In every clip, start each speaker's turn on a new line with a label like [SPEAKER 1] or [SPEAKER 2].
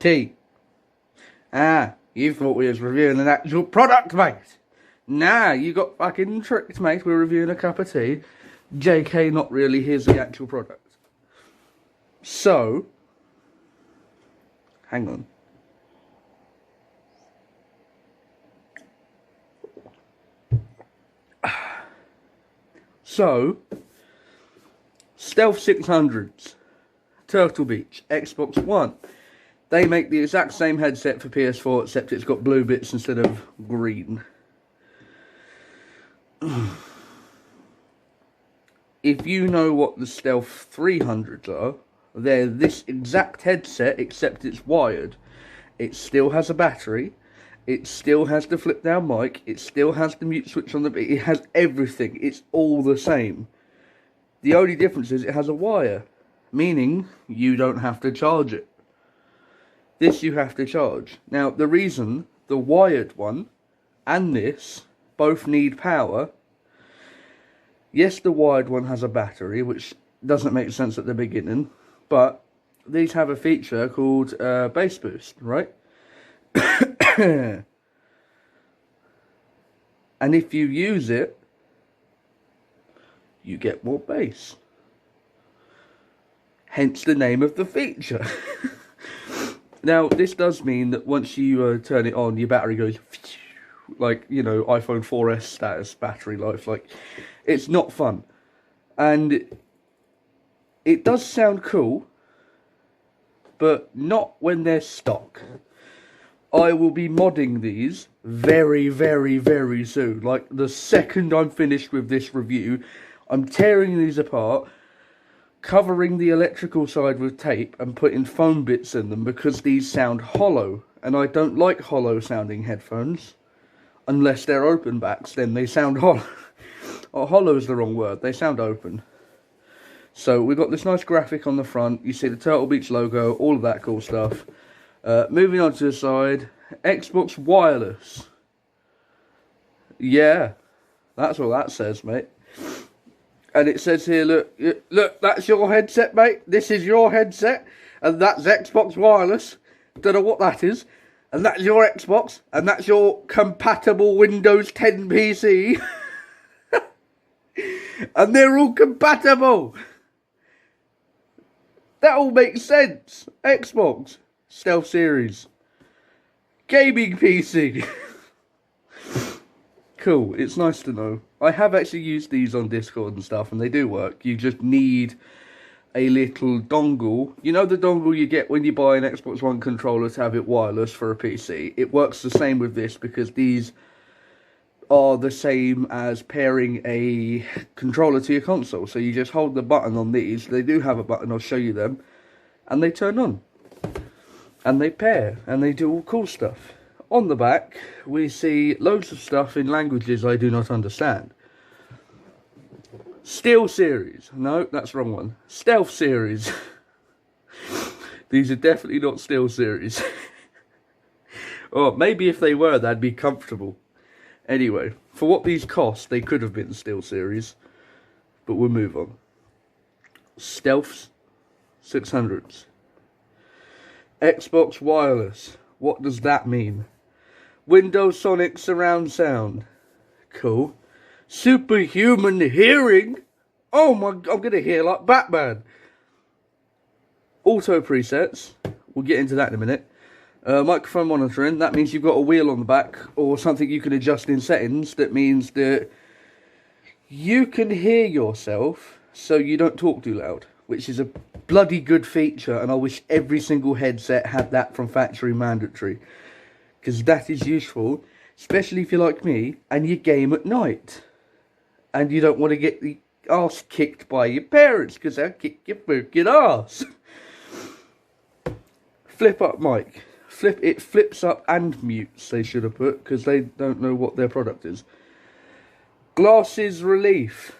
[SPEAKER 1] T. Ah, you thought we was reviewing an actual product, mate. Nah, you got fucking tricked, mate. We're reviewing a cup of tea. JK, not really. Here's the actual product. So, hang on. So, Stealth 600s, Turtle Beach, Xbox One. They make the exact same headset for PS4, except it's got blue bits instead of green. If you know what the Stealth 300s are, they're this exact headset, except it's wired. It still has a battery. It still has the flip down mic. It still has the mute switch on the beat. It has everything. It's all the same. The only difference is it has a wire, meaning you don't have to charge it. This you have to charge. Now, the reason the wired one and this both need power. Yes, the wired one has a battery, which doesn't make sense at the beginning, but these have a feature called bass boost, right? And if you use it, you get more bass. Hence the name of the feature. Now, this does mean that once you turn it on, your battery goes like, you know, iPhone 4S status battery life. Like, it's not fun. And it does sound cool, but not when they're stock. I will be modding these very, very, very soon. Like, the second I'm finished with this review, I'm tearing these apart, covering the electrical side with tape and putting foam bits in them because these sound hollow. And I don't like hollow sounding headphones. Unless they're open backs, then they sound hollow. Oh, hollow is the wrong word. They sound open. So we've got this nice graphic on the front. You see the Turtle Beach logo, all of that cool stuff. Moving on to the side, Xbox Wireless. Yeah, that's what that says, mate. And it says here, look, that's your headset, mate. This is your headset, and that's Xbox Wireless. Don't know what that is. And that's your Xbox, and that's your compatible Windows 10 PC. And they're all compatible. That all makes sense. Xbox, Stealth Series, gaming PC. Cool, it's nice to know. I have actually used these on Discord and stuff, and they do work. You just need a little dongle. You know the dongle you get when you buy an Xbox One controller to have it wireless for a PC? It works the same with this because these are the same as pairing a controller to your console. So you just hold the button on these. They do have a button, I'll show you them. And they turn on. And they pair. And they do all cool stuff. On the back, we see loads of stuff in languages I do not understand. Steel Series. No, that's the wrong one. Stealth Series. These are definitely not Steel Series. Or maybe if they were, they'd be comfortable. Anyway, for what these cost, they could have been Steel Series. But we'll move on. Stealth 600s. Xbox Wireless. What does that mean? Windows Sonic surround sound. Cool. Superhuman hearing. Oh my, I'm going to hear like Batman. Auto presets. We'll get into that in a minute. Microphone monitoring. That means you've got a wheel on the back or something you can adjust in settings. That means that you can hear yourself so you don't talk too loud, which is a bloody good feature, and I wish every single headset had that from factory mandatory, because that is useful, especially if you're like me and you game at night and you don't want to get the arse kicked by your parents because they'll kick your freaking arse. Flip up mic. It flips up and mutes, they should have put, because they don't know what their product is. Glasses relief.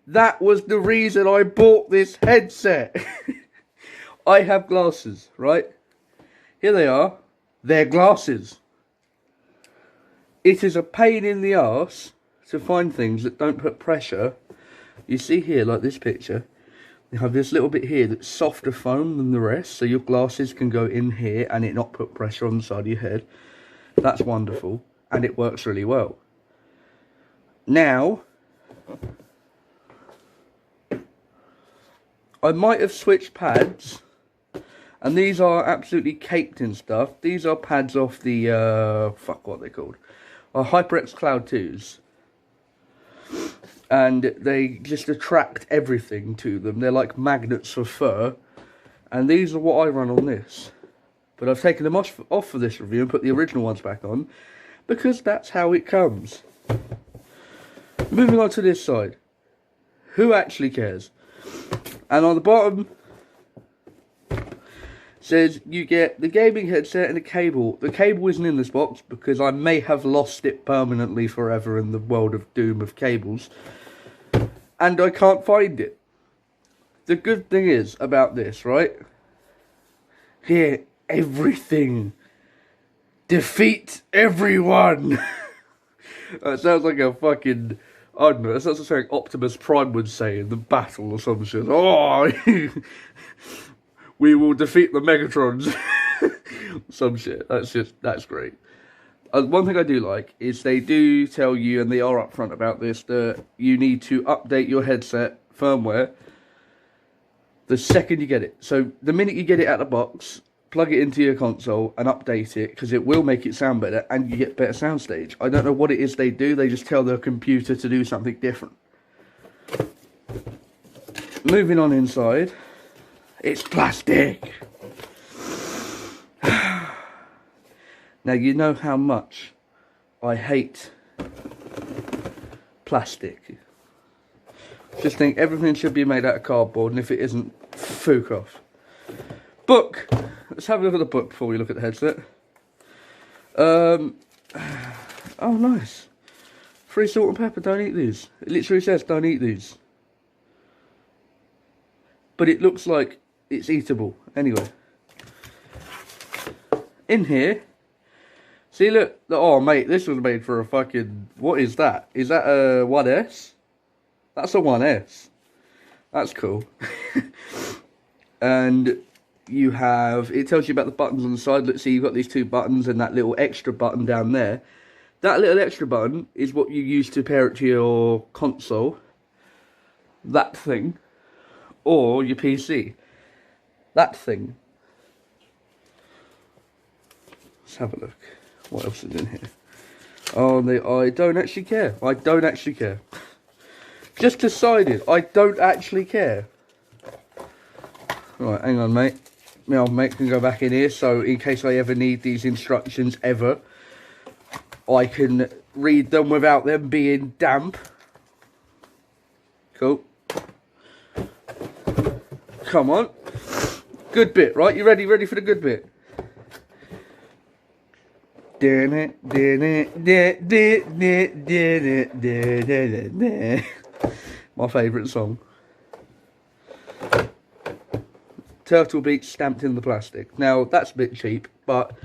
[SPEAKER 1] That was the reason I bought this headset. I have glasses, right? Here they are. They're glasses. It is a pain in the arse to find things that don't put pressure. You see here, like this picture, You have this little bit here that's softer foam than the rest, so your glasses can go in here and it not put pressure on the side of your head. That's wonderful, and it works really well. Now, I might have switched pads, and these are absolutely caked in stuff. These are pads off the, fuck, what are they called? HyperX Cloud 2s. And they just attract everything to them. They're like magnets for fur. And these are what I run on this. But I've taken them off for this review and put the original ones back on, because that's how it comes. Moving on to this side. Who actually cares? And on the bottom says you get the gaming headset and a cable. The cable isn't in this box because I may have lost it permanently forever in the world of doom of cables. And I can't find it. The good thing is about this, right? Here, everything. Defeat everyone. That sounds like a fucking, I don't know, that sounds like something Optimus Prime would say in the battle or some shit. Oh, we will defeat the Megatrons. Some shit. That's great. One thing I do like is they do tell you, and they are upfront about this, that you need to update your headset firmware the second you get it. So the minute you get it out of the box, plug it into your console and update it, because it will make it sound better and you get better sound stage. I don't know what it is they do, they just tell their computer to do something different. Moving on inside, it's plastic. Now you know how much I hate plastic. Just think everything should be made out of cardboard, and if it isn't, fuck off. Book. Let's have a look at the book before we look at the headset. Oh, nice. Free salt and pepper, don't eat these. It literally says don't eat these. But it looks like it's eatable. Anyway. In here. See, look. Oh, mate, this was made for a fucking... What is that? Is that a 1S? That's a 1S. That's cool. And you have... It tells you about the buttons on the side. Let's see, you've got these two buttons and that little extra button down there. That little extra button is what you use to pair it to your console. That thing. Or your PC. That thing. Let's have a look. What else is in here? Oh, I don't actually care. I don't actually care. Just decided I don't actually care. Right, hang on, mate. My old mate can go back in here, so in case I ever need these instructions ever, I can read them without them being damp. Cool. Come on. Good bit, right? You ready? Ready for the good bit? My favourite song. Turtle Beach stamped in the plastic. Now, that's a bit cheap, but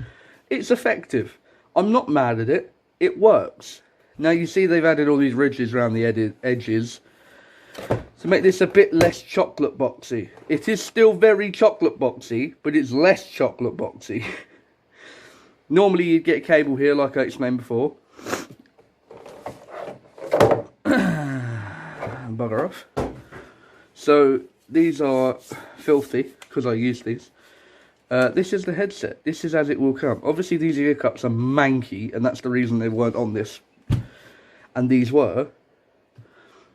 [SPEAKER 1] it's effective. I'm not mad at it. It works. Now, you see they've added all these ridges around the edges to make this a bit less chocolate boxy. It is still very chocolate boxy, but it's less chocolate boxy. Normally you'd get a cable here like I explained before. Bugger off. So these are filthy because I use these. This is the headset. This is as it will come. Obviously these ear cups are manky, and that's the reason they weren't on this. And these were.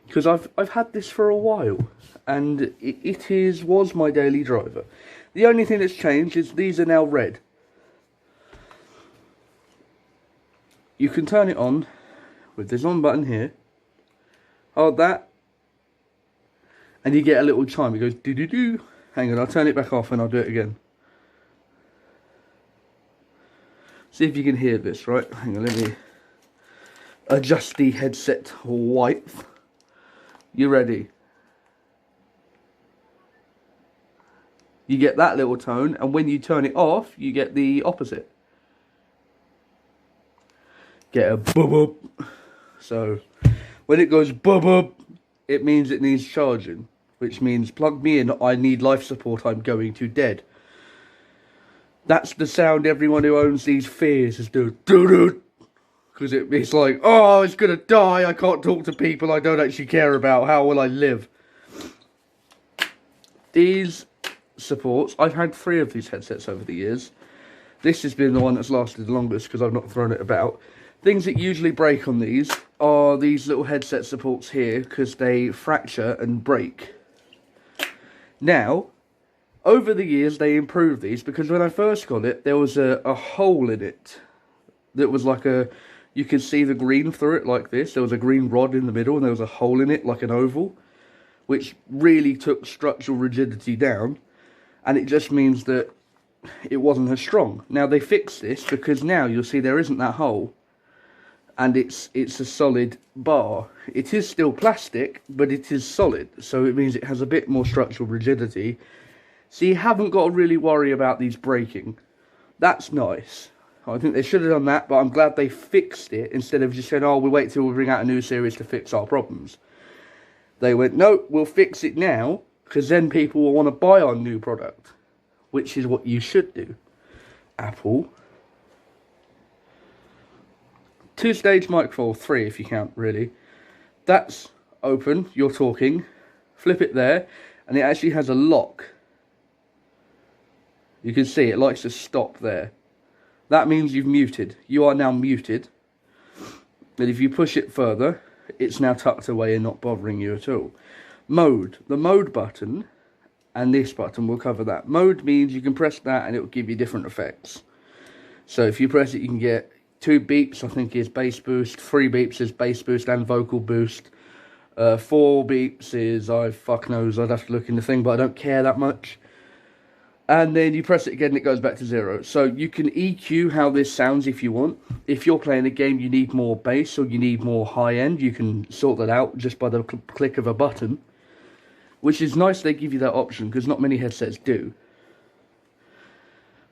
[SPEAKER 1] Because I've had this for a while, and it was my daily driver. The only thing that's changed is these are now red. You can turn it on with this on button here. Hold that, and you get a little chime. It goes doo doo doo. Hang on, I'll turn it back off and I'll do it again. See if you can hear this, right? Hang on, let me adjust the headset white. You ready? You get that little tone, and when you turn it off, you get the opposite. Get a bub. So when it goes bub, it means it needs charging. which means plug me in, I need life support, I'm going to dead. That's the sound everyone who owns these fears is doing. Because it's like, oh, it's going to die, I can't talk to people I don't actually care about, how will I live? These supports, I've had 3 of these headsets over the years. This has been the one that's lasted the longest because I've not thrown it about. Things that usually break on these are these little headset supports here because they fracture and break. Now, over the years they improved these because when I first got it, there was a hole in it that was like you could see the green through it like this. There was a green rod in the middle and there was a hole in it like an oval, which really took structural rigidity down, and it just means that it wasn't as strong. Now they fixed this because now you'll see there isn't that hole, and it's a solid bar. It is still plastic, but it is solid, so it means it has a bit more structural rigidity, so you haven't got to really worry about these breaking. That's nice. I think they should have done that, but I'm glad they fixed it instead of just saying, oh, we'll wait till we bring out a new series to fix our problems. They went, no, we'll fix it now, because then people will want to buy our new product, which is what you should do. Apple. 2-stage microphone, 3 if you count, really. That's open, you're talking. Flip it there, and it actually has a lock. You can see it likes to stop there. That means you've muted. You are now muted. And if you push it further, it's now tucked away and not bothering you at all. Mode. The mode button and this button will cover that. Mode means you can press that and it will give you different effects. So if you press it, you can get 2 beeps, I think is bass boost, 3 beeps is bass boost and vocal boost. 4 beeps is, fuck knows, I'd have to look in the thing, but I don't care that much. And then you press it again and it goes back to 0. So you can EQ how this sounds if you want. If you're playing a game you need more bass or you need more high end, you can sort that out just by the click of a button. Which is nice they give you that option because not many headsets do.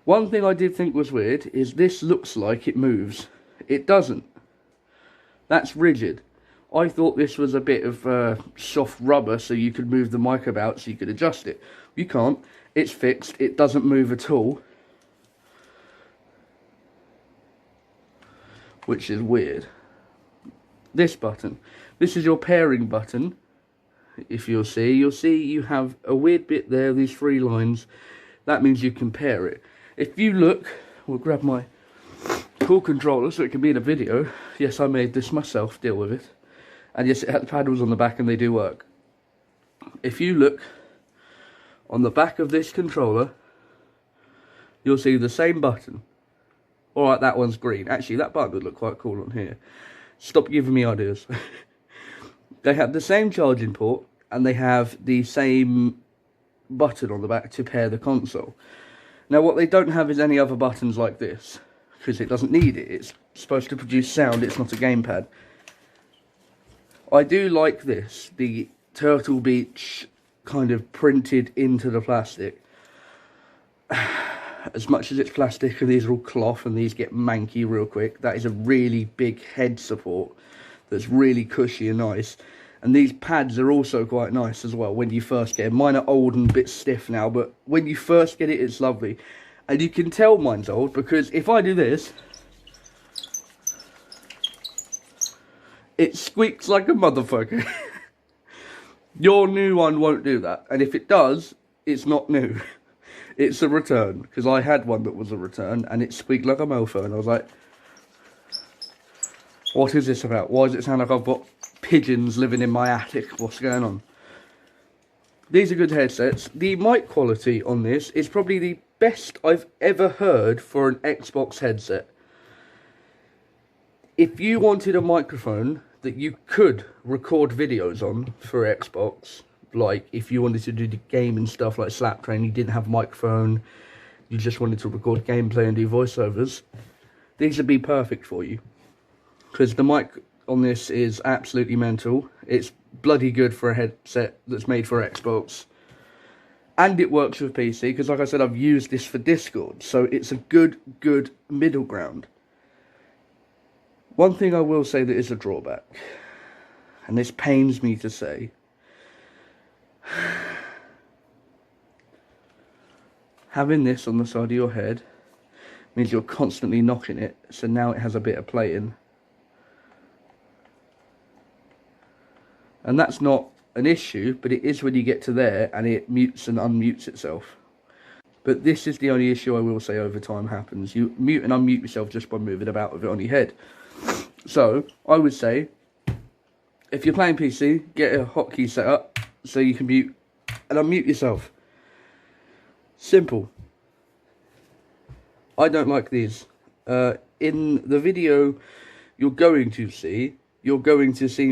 [SPEAKER 1] One thing I did think was weird is this looks like it moves. It doesn't. That's rigid. I thought this was a bit of soft rubber so you could move the mic about so you could adjust it. You can't. It's fixed. It doesn't move at all. Which is weird. This button. This is your pairing button. If you'll see you have a weird bit there, these 3 lines. That means you can pair it. If you look, we'll grab my cool controller so it can be in a video. Yes, I made this myself, deal with it. And yes, it had the paddles on the back and they do work. If you look on the back of this controller, you'll see the same button. Alright, that one's green. Actually, that button would look quite cool on here. Stop giving me ideas. They have the same charging port, and they have the same button on the back to pair the console. Now, what they don't have is any other buttons like this, because it doesn't need it. It's supposed to produce sound, it's not a gamepad. I do like this, the Turtle Beach kind of printed into the plastic. As much as it's plastic and these are all cloth and these get manky real quick, that is a really big head support that's really cushy and nice. And these pads are also quite nice as well when you first get them. Mine are old and a bit stiff now, but when you first get it, it's lovely. And you can tell mine's old because if I do this, it squeaks like a motherfucker. Your new one won't do that, and if it does, it's not new. It's a return, because I had one that was a return, and it squeaked like a mofo, and I was like, what is this about? Why does it sound like I've got pigeons living in my attic? What's going on? These are good headsets. The mic quality on this is probably the best I've ever heard for an Xbox headset. If you wanted a microphone that you could record videos on for Xbox, like if you wanted to do the game and stuff like Slap Train, you didn't have a microphone, you just wanted to record gameplay and do voiceovers, these would be perfect for you. Because the mic on this is absolutely mental. It's bloody good for a headset that's made for Xbox. And it works with PC, because like I said, I've used this for Discord, so it's a good middle ground. One thing I will say that is a drawback, and this pains me to say, Having this on the side of your head means you're constantly knocking it, so now it has a bit of plating. And that's not an issue, but it is when you get to there and it mutes and unmutes itself. But this is the only issue I will say over time happens. You mute and unmute yourself just by moving about with it on your head. So, I would say, if you're playing PC, get a hotkey set up so you can mute and unmute yourself. Simple. I don't like these. In the video you're going to see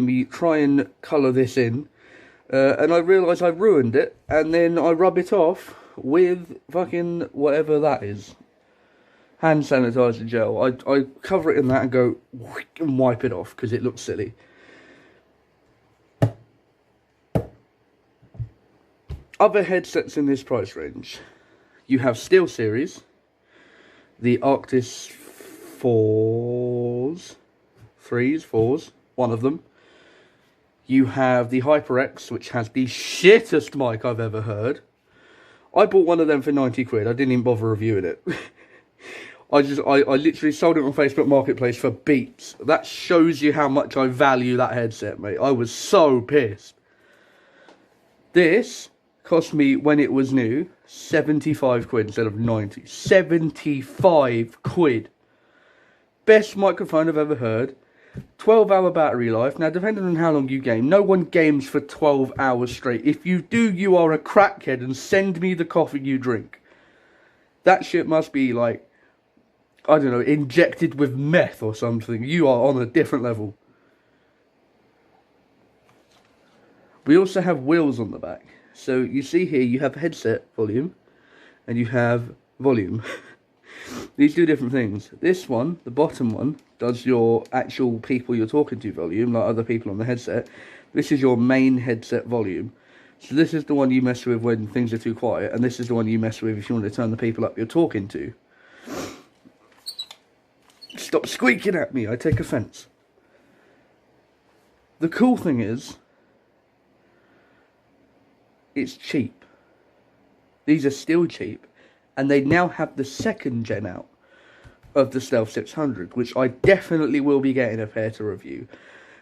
[SPEAKER 1] me try and colour this in. And I realise I ruined it, and then I rub it off with fucking whatever that is. Hand sanitizer gel. I cover it in that and go and wipe it off because it looks silly. Other headsets in this price range. You have SteelSeries, the Arctis 4s, one of them. You have the HyperX, which has the shittest mic I've ever heard. I bought one of them for 90 quid. I didn't even bother reviewing it. I literally sold it on Facebook Marketplace for beats. That shows you how much I value that headset, mate. I was so pissed. This cost me, when it was new, 75 quid instead of 90. 75 quid. Best microphone I've ever heard. 12-hour battery life. Now, depending on how long you game, no one games for 12 hours straight. If you do, you are a crackhead, and send me the coffee you drink. That shit must be, like, I don't know, injected with meth or something. You are on a different level. We also have wheels on the back. So, you see here, you have headset volume, and you have volume. These do different things. This one, the bottom one, does your actual people you're talking to volume, like other people on the headset. This is your main headset volume. So this is the one you mess with when things are too quiet, and this is the one you mess with if you want to turn the people up you're talking to. Stop squeaking at me, I take offence. The cool thing is, it's cheap. These are still cheap. And they now have the second gen out of the Stealth 600, which I definitely will be getting a pair to review,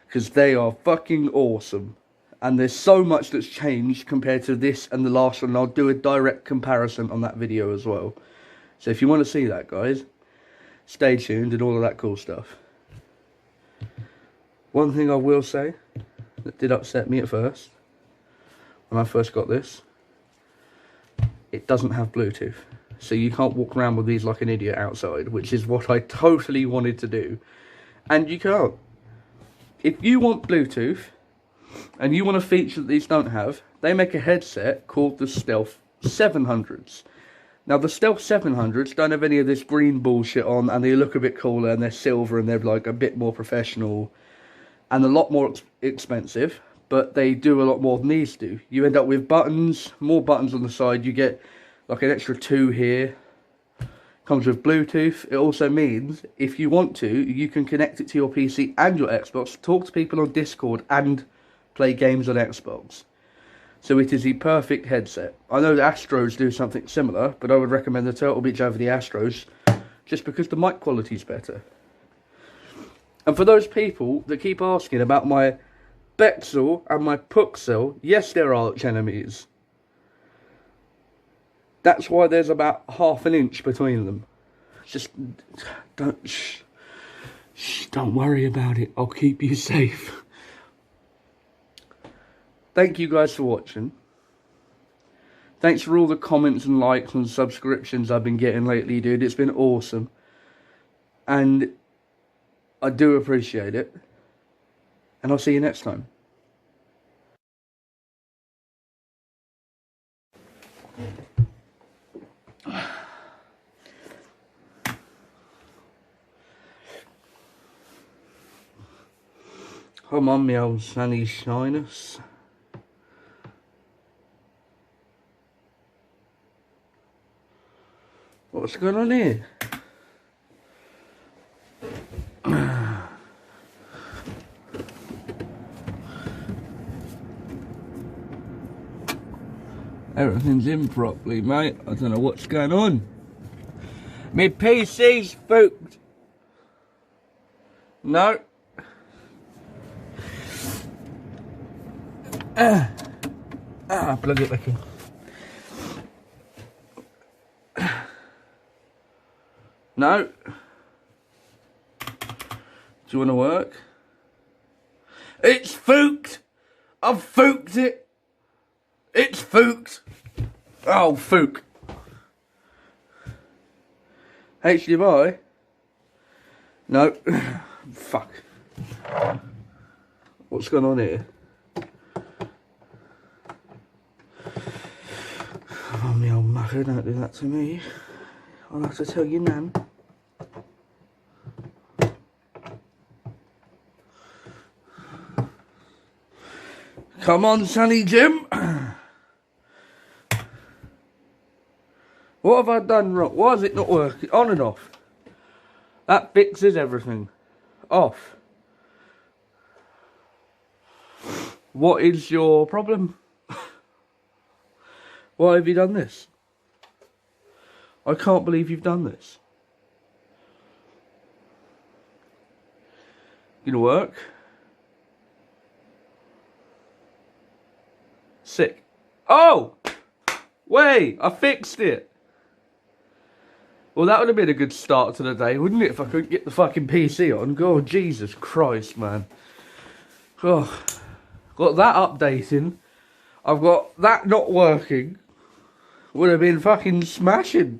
[SPEAKER 1] because they are fucking awesome. And there's so much that's changed compared to this and the last one. I'll do a direct comparison on that video as well. So if you want to see that, guys, stay tuned and all of that cool stuff. One thing I will say that did upset me at first, when I first got this, it doesn't have Bluetooth. So you can't walk around with these like an idiot outside, which is what I totally wanted to do. And you can't. If you want Bluetooth, and you want a feature that these don't have, they make a headset called the Stealth 700s. Now the Stealth 700s don't have any of this green bullshit on, and they look a bit cooler, and they're silver, and they're like a bit more professional, and a lot more expensive, but they do a lot more than these do. You end up with buttons, more buttons on the side, you get like an extra 2 here. Comes with Bluetooth. It also means, if you want to, you can connect it to your PC and your Xbox, talk to people on Discord, and play games on Xbox. So it is the perfect headset. I know the Astros do something similar, but I would recommend the Turtle Beach over the Astros, just because the mic quality is better. And for those people that keep asking about my Bexel and my Puxel, yes, they're arch enemies. That's why there's about ½ an inch between them. Just don't worry about it. I'll keep you safe. Thank you guys for watching. Thanks for all the comments and likes and subscriptions I've been getting lately, dude. It's been awesome. And I do appreciate it. And I'll see you next time. Come on, me old sunny shyness. What's going on here? Everything's in properly, mate. I don't know what's going on. My PC's spooked. No. Plug it back in. No. Do you want to work? It's fooked. I've fooked it. It's fooked. Oh, fook. HDMI? No. Fuck. What's going on here? Oh, me old mucker, don't do that to me. I'll have to tell you, Nan. Come on, Sonny Jim. What have I done wrong? Why is it not working? On and off. That fixes everything. Off. What is your problem? Why have you done this? I can't believe you've done this. Gonna work? Sick. Oh! Wait, I fixed it. Well, that would have been a good start to the day, wouldn't it, if I couldn't get the fucking PC on? God, Jesus Christ, man. Oh, got that updating. I've got that not working. Would have been fucking smashing.